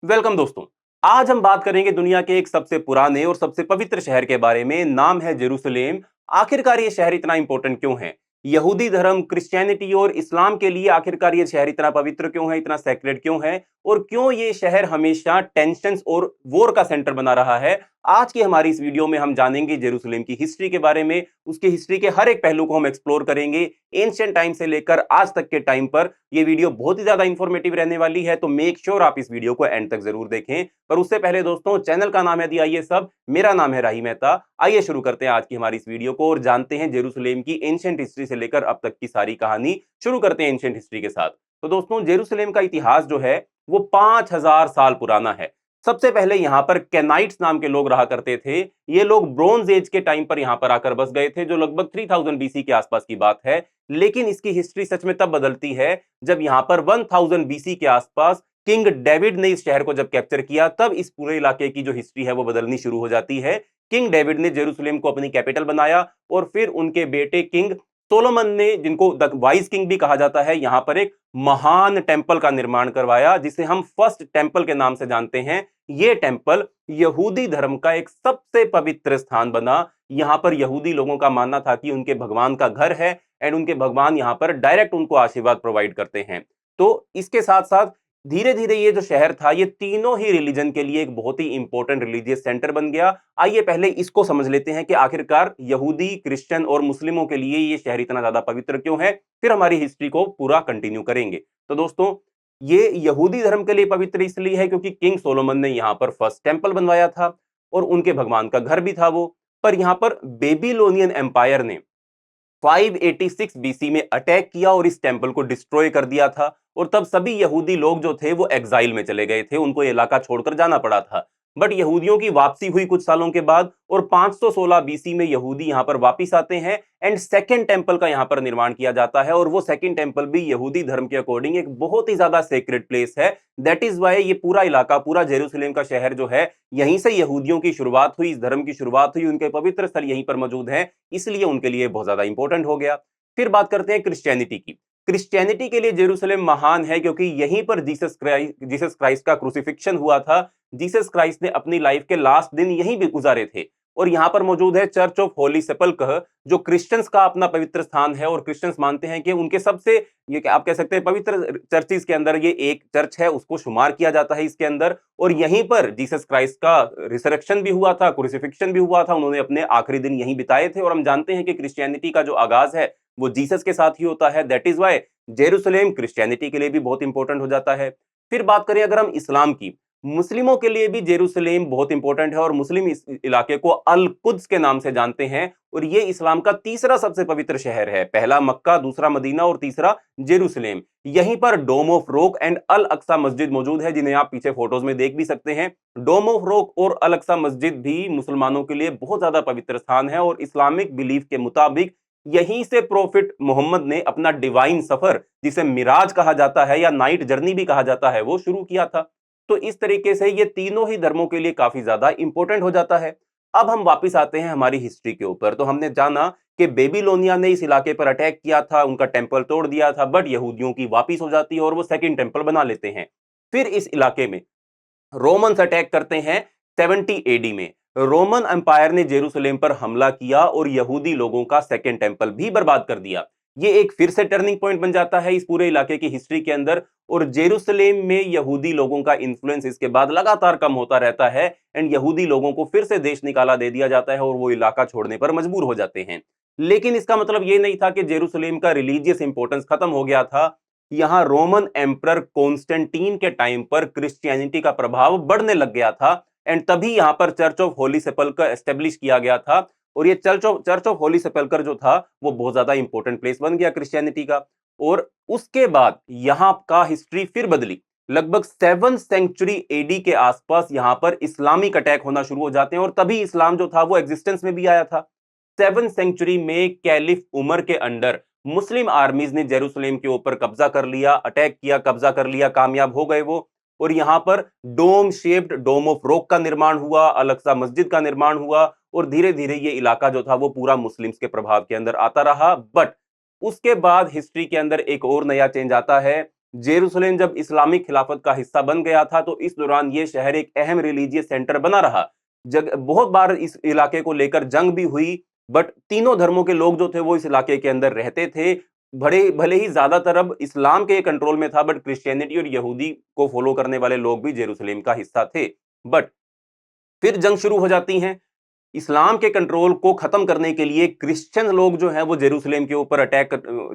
Welcome दोस्तों। आज हम बात करेंगे दुनिया के एक सबसे पुराने और सबसे पवित्र शहर के बारे में। नाम है जेरूसलेम। आखिरकार ये शहर इतना इंपॉर्टेंट क्यों है? यहूदी धर्म, क्रिश्चियनिटी और इस्लाम के लिए आखिरकार ये शहर इतना पवित्र क्यों है, इतना सेक्रेड क्यों है, और क्यों ये शहर हमेशा टेंशंस और वॉर का सेंटर बना रहा है? आज की हमारी इस वीडियो में हम जानेंगे जेरूसलेम की हिस्ट्री के बारे में। उसकी हिस्ट्री के हर एक पहलू को हम एक्सप्लोर करेंगे, एंशिएंट टाइम से लेकर आज तक के टाइम पर। ये वीडियो बहुत ही ज्यादा इंफॉर्मेटिव रहने वाली है, तो मेक श्योर आप इस वीडियो को एंड तक जरूर देखें। पर उससे पहले दोस्तों, चैनल का नाम है दी आइए सब, मेरा नाम है राही मेहता। आइए शुरू करते हैं आज की हमारी इस वीडियो को और जानते हैं जेरूसलेम की एंशिएंट हिस्ट्री से लेकर अब तक की सारी कहानी। शुरू करते हैं एंशिएंट हिस्ट्री के साथ। तो दोस्तों, जेरूसलेम का इतिहास जो है वो 5000 साल पुराना है। सबसे पहले यहाँ पर कैनाइट्स नाम के लोग रहा करते थे। ये लोग ब्रोंज एज के टाइम पर यहाँ पर आकर बस गए थे, जो लगभग 3000 बीसी के आसपास की बात है। लेकिन इसकी हिस्ट्री सच में तब बदलती है जब यहाँ पर 1000 बीसी के आसपास किंग डेविड ने इस शहर को जब कैप्चर किया, तब इस पूरे इलाके की जो हिस्ट्री है वो बदलनी शुरू हो जाती है। किंग डेविड ने जेरूसलेम को अपनी कैपिटल बनाया और फिर उनके बेटे किंग सोलोमन ने, जिनको द वाइज किंग भी कहा जाता है, यहां पर एक महान टेंपल का निर्माण करवाया, जिसे हम फर्स्ट टेंपल के नाम से जानते हैं। यह टेंपल यहूदी धर्म का एक सबसे पवित्र स्थान बना। यहां पर यहूदी लोगों का मानना था कि उनके भगवान का घर है एंड उनके भगवान यहां पर डायरेक्ट उनको आशीर्वाद प्रोवाइड करते हैं। तो इसके साथ साथ धीरे धीरे ये जो शहर था, ये तीनों ही रिलीजन के लिए एक बहुत ही इंपॉर्टेंट रिलीजियस सेंटर बन गया। आइए पहले इसको समझ लेते हैं कि आखिरकार यहूदी, क्रिश्चियन और मुस्लिमों के लिए ये शहर इतना ज्यादा पवित्र क्यों है। फिर हमारी हिस्ट्री को पूरा कंटिन्यू करेंगे। तो दोस्तों, ये यहूदी धर्म के लिए पवित्र इसलिए है क्योंकि किंग सोलोमन ने यहां पर फर्स्ट टेंपल बनवाया था और उनके भगवान का घर भी था वो। पर यहां पर बेबीलोनियन एम्पायर ने 586 बीसी में अटैक किया और इस टेंपल को डिस्ट्रॉय कर दिया था। और तब सभी यहूदी लोग जो थे वो एग्जाइल में चले गए थे, उनको ये इलाका छोड़कर जाना पड़ा था। बट यहूदियों की वापसी हुई कुछ सालों के बाद और 516 बीसी में यहूदी यहां पर वापस आते हैं एंड सेकंड टेंपल का यहां पर निर्माण किया जाता है। और वो सेकंड टेंपल भी यहूदी धर्म के अकॉर्डिंग एक बहुत ही ज्यादा सेक्रेड प्लेस है। दैट इज वाई ये पूरा इलाका, पूरा जेरूसलेम का शहर जो है, यहीं से यहूदियों की शुरुआत हुई, इस धर्म की शुरुआत हुई, उनके पवित्र स्थल यहीं पर मौजूद हैं, इसलिए उनके लिए बहुत ज्यादा इंपॉर्टेंट हो गया। फिर बात करते हैं क्रिश्चियनिटी की। क्रिश्चियनिटी के लिए जेरूसलेम महान है क्योंकि यहीं पर जीसस क्राइस्ट का क्रूसिफिक्शन हुआ था। जीसस क्राइस्ट ने अपनी लाइफ के लास्ट दिन यहीं भी गुजारे थे। और यहां पर मौजूद है चर्च ऑफ होली सेपल्कर, जो क्रिश्चियंस का अपना पवित्र स्थान है और क्रिश्चियंस मानते हैं कि उनके सबसे, ये आप कह सकते हैं, पवित्र चर्चिस के अंदर ये एक चर्च है, उसको शुमार किया जाता है इसके अंदर। और यहीं पर जीसस क्राइस्ट का रिसरेक्शन भी हुआ था, क्रूसिफिक्शन भी हुआ था, उन्होंने अपने आखिरी दिन यहीं बिताए थे। और हम जानते हैं कि क्रिश्चियनिटी का जो आगाज है वो जीसस के साथ ही होता है। That is why Jerusalem Christianity के लिए भी बहुत इंपॉर्टेंट हो जाता है। फिर बात करें अगर हम इस्लाम की, मुस्लिमों के लिए भी जेरूसलेम बहुत इंपॉर्टेंट है और मुस्लिम इस इलाके को अल कुद्स के नाम से जानते हैं। और ये इस्लाम का तीसरा सबसे पवित्र शहर है। पहला मक्का, दूसरा मदीना और तीसरा जेरूसलेम। यहीं पर डोम ऑफ रोक एंड अल अक्सा मस्जिद मौजूद है, जिन्हें आप पीछे फोटोज में देख भी सकते हैं। डोम ऑफ रोक और अल अक्सा मस्जिद भी मुसलमानों के लिए बहुत ज्यादा पवित्र स्थान है। और इस्लामिक बिलीफ के मुताबिक यहीं से प्रोफिट मोहम्मद ने अपना डिवाइन सफर, जिसे मिराज कहा जाता है या नाइट जर्नी भी कहा जाता है, वो शुरू किया था। तो इस तरीके से ये तीनों ही धर्मों के लिए काफी ज्यादा इंपॉर्टेंट हो जाता है। अब हम वापस आते हैं हमारी हिस्ट्री के ऊपर। तो हमने जाना कि बेबीलोनिया ने इस इलाके पर अटैक किया था, उनका टेंपल तोड़ दिया था, बट यहूदियों की वापस हो जाती है और वो सेकंड टेंपल बना लेते हैं। फिर इस इलाके में रोमन्स अटैक करते हैं 70 एडी में। रोमन एम्पायर ने जेरूसलेम पर हमला किया और यहूदी लोगों का सेकंड टेंपल भी बर्बाद कर दिया। ये एक फिर से टर्निंग पॉइंट बन जाता है इस पूरे इलाके की हिस्ट्री के अंदर। और जेरूसलेम में यहूदी लोगों का इन्फ्लुएंस इसके बाद लगातार कम होता रहता है एंड यहूदी लोगों को फिर से देश निकाला दे दिया जाता है और वो इलाका छोड़ने पर मजबूर हो जाते हैं। लेकिन इसका मतलब ये नहीं था कि जेरूसलेम का रिलीजियस इंपॉर्टेंस खत्म हो गया था। यहां रोमन एम्परर कॉन्स्टेंटीन के टाइम पर क्रिश्चियनिटी का प्रभाव बढ़ने लग गया था एंड तभी यहां पर चर्च ऑफ होली सेपल्कर एस्टेब्लिश किया गया था। और ये चर्च ऑफ होली सेपल्कर जो था वो बहुत ज्यादा इंपॉर्टेंट प्लेस बन गया क्रिश्चियनिटी का। और उसके बाद यहां का हिस्ट्री फिर बदली। लगभग 7th सेंचुरी एडी के आसपास यहां पर इस्लामिक अटैक होना शुरू हो जाते हैं और तभी इस्लाम जो था वो एग्जिस्टेंस में भी आया था। 7th सेंचुरी में कैलिफ उमर के अंडर मुस्लिम आर्मीज ने जेरूसलेम के ऊपर कब्जा कर लिया, अटैक किया, कब्जा कर लिया, कामयाब हो गए वो। और यहां पर dome shaped dome of rock का निर्माण हुआ, अल अक्सा मस्जिद का निर्माण हुआ और धीरे धीरे ये इलाका जो था वो पूरा मुस्लिम्स के प्रभाव के अंदर आता रहा। बट उसके बाद हिस्ट्री के अंदर एक और नया चेंज आता है। जेरूसलेम जब इस्लामिक खिलाफत का हिस्सा बन गया था, तो इस दौरान ये शहर एक अहम रिलीजियस सेंटर बना रहा। बहुत बार इस इलाके को लेकर जंग भी हुई, बट तीनों धर्मों के लोग जो थे वो इस इलाके के अंदर रहते थे। भले भले ही ज्यादातर अब इस्लाम के कंट्रोल में था, बट क्रिश्चियनिटी और यहूदी को फॉलो करने वाले लोग भी जेरूसलेम का हिस्सा थे। बट फिर जंग शुरू हो जाती है। इस्लाम के कंट्रोल को खत्म करने के लिए क्रिश्चियन लोग जो हैं वो जेरूसलेम के ऊपर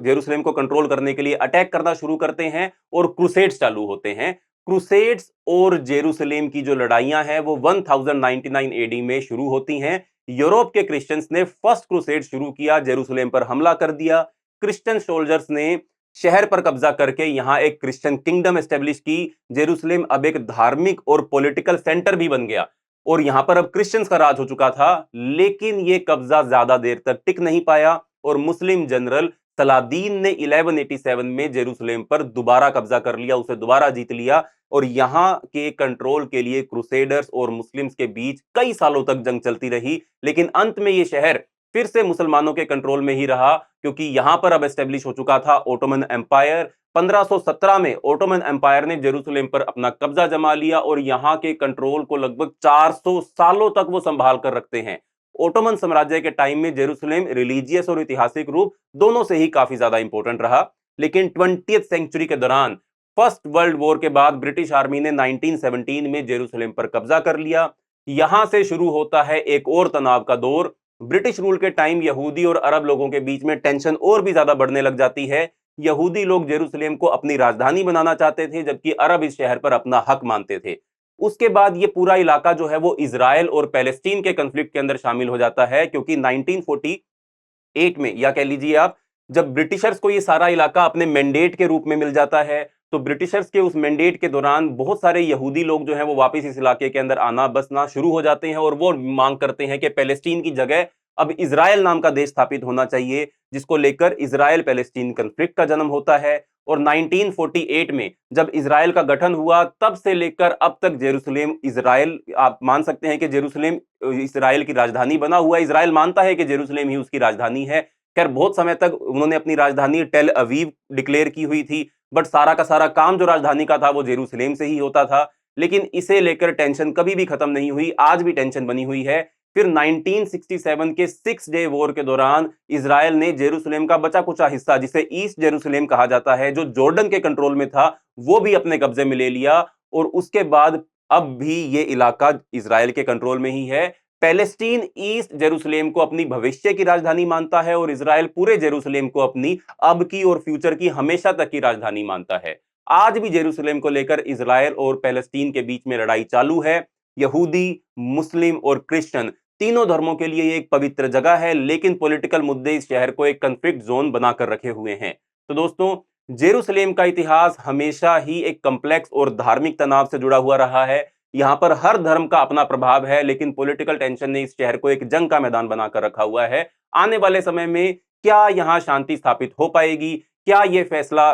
जेरूसलेम को कंट्रोल करने के लिए अटैक करना शुरू करते हैं और क्रूसेड्स चालू होते हैं। क्रूसेड्स और जेरूसलेम की जो लड़ाइयां हैं वो 1099 एडी में शुरू होती हैं। यूरोप के क्रिश्चियंस ने फर्स्ट क्रूसेड शुरू किया, जेरूसलेम पर हमला कर दिया। क्रिश्चियन सोल्जर्स ने शहर पर कब्जा करके यहां एक क्रिश्चियन किंगडम एस्टेब्लिश की। जेरूसलेम अब एक धार्मिक और पॉलिटिकल सेंटर भी बन गया और यहां पर अब क्रिश्चियंस का राज हो चुका था। लेकिन यह कब्जा ज्यादा देर तक टिक नहीं पाया और मुस्लिम जनरल सलादीन ने 1187 में जेरूसलेम पर दोबारा कब्जा कर लिया, उसे दोबारा जीत लिया। और यहां के कंट्रोल के लिए क्रूसेडर्स और मुस्लिम्स के बीच कई सालों तक जंग चलती रही, लेकिन अंत में यह शहर फिर से मुसलमानों के कंट्रोल में ही रहा, क्योंकि यहां पर अब एस्टेब्लिश हो चुका था ओटोमन एम्पायर। 1517 में ओटोमन एम्पायर ने जेरूसलेम पर अपना कब्जा जमा लिया और यहां के कंट्रोल को लगभग 400 सालों तक वो संभाल कर रखते हैं। ओटोमन साम्राज्य के टाइम में जेरूसलेम रिलीजियस और ऐतिहासिक रूप दोनों से ही काफी ज्यादा इंपॉर्टेंट रहा। लेकिन 20th सेंचुरी के दौरान फर्स्ट वर्ल्ड वॉर के बाद ब्रिटिश आर्मी ने 1917 में जेरूसलेम पर कब्जा कर लिया। यहां से शुरू होता है एक और तनाव का दौर। ब्रिटिश रूल के टाइम यहूदी और अरब लोगों के बीच में टेंशन और भी ज्यादा बढ़ने लग जाती है। यहूदी लोग जेरूसलेम को अपनी राजधानी बनाना चाहते थे, जबकि अरब इस शहर पर अपना हक मानते थे। उसके बाद ये पूरा इलाका जो है वो इजराइल और पैलेस्टीन के कॉन्फ्लिक्ट के अंदर शामिल हो जाता है, क्योंकि 1948 में, या कह लीजिए आप, जब ब्रिटिशर्स को ये सारा इलाका अपने मैंडेट के रूप में मिल जाता है, तो ब्रिटिशर्स के उस मैंडेट के दौरान बहुत सारे यहूदी लोग जो हैं वो वापस इस इलाके के अंदर आना बसना शुरू हो जाते हैं और वो मांग करते हैं कि पैलेस्टीन की जगह अब इजराइल नाम का देश स्थापित होना चाहिए, जिसको लेकर इजराइल पैलेस्टीन कॉन्फ्लिक्ट का जन्म होता है। और 1948 में जब इजराइल का गठन हुआ, तब से लेकर अब तक जेरूसलेम इजराइल, आप मान सकते हैं कि जेरूसलेम इजराइल की राजधानी बना हुआ है। इजराइल मानता है कि जेरूसलेम ही उसकी राजधानी है। खैर, बहुत समय तक उन्होंने अपनी राजधानी टेल अवीव डिक्लेयर की हुई थी, बट सारा का सारा काम जो राजधानी का था वो जेरूसलेम से ही होता था। लेकिन इसे लेकर टेंशन कभी भी खत्म नहीं हुई, आज भी टेंशन बनी हुई है। फिर 1967 के सिक्स डे वॉर के दौरान इजराइल ने जेरूसलेम का बचा कुचा हिस्सा, जिसे ईस्ट जेरूसलेम कहा जाता है, जो जॉर्डन के कंट्रोल में था, वो भी अपने कब्जे में ले लिया। और उसके बाद अब भी ये इलाका इजराइल के कंट्रोल में ही है। पैलेस्टीन ईस्ट जेरूसलेम को अपनी भविष्य की राजधानी मानता है और इजराइल पूरे जेरूसलेम को अपनी अब की और फ्यूचर की हमेशा तक की राजधानी मानता है। आज भी जेरूसलेम को लेकर इजराइल और पैलेस्टीन के बीच में लड़ाई चालू है। यहूदी, मुस्लिम और क्रिश्चियन तीनों धर्मों के लिए एक पवित्र जगह है, लेकिन पॉलिटिकल मुद्दे इस शहर को एक कॉन्फ्लिक्ट जोन बनाकर रखे हुए हैं। तो दोस्तों, जेरूसलेम का इतिहास हमेशा ही एक कॉम्प्लेक्स और धार्मिक तनाव से जुड़ा हुआ रहा है। यहां पर हर धर्म का अपना प्रभाव है, लेकिन पॉलिटिकल टेंशन ने इस शहर को एक जंग का मैदान बनाकर रखा हुआ है। आने वाले समय में क्या यहां शांति स्थापित हो पाएगी? क्या यह फैसला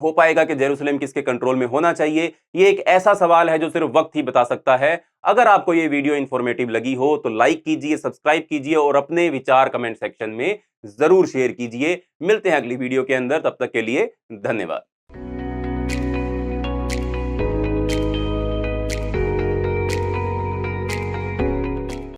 हो पाएगा कि जेरूसलेम किसके कंट्रोल में होना चाहिए? ये एक ऐसा सवाल है जो सिर्फ वक्त ही बता सकता है। अगर आपको ये वीडियो इंफॉर्मेटिव लगी हो तो लाइक कीजिए, सब्सक्राइब कीजिए और अपने विचार कमेंट सेक्शन में जरूर शेयर कीजिए। मिलते हैं अगली वीडियो के अंदर, तब तक के लिए धन्यवाद।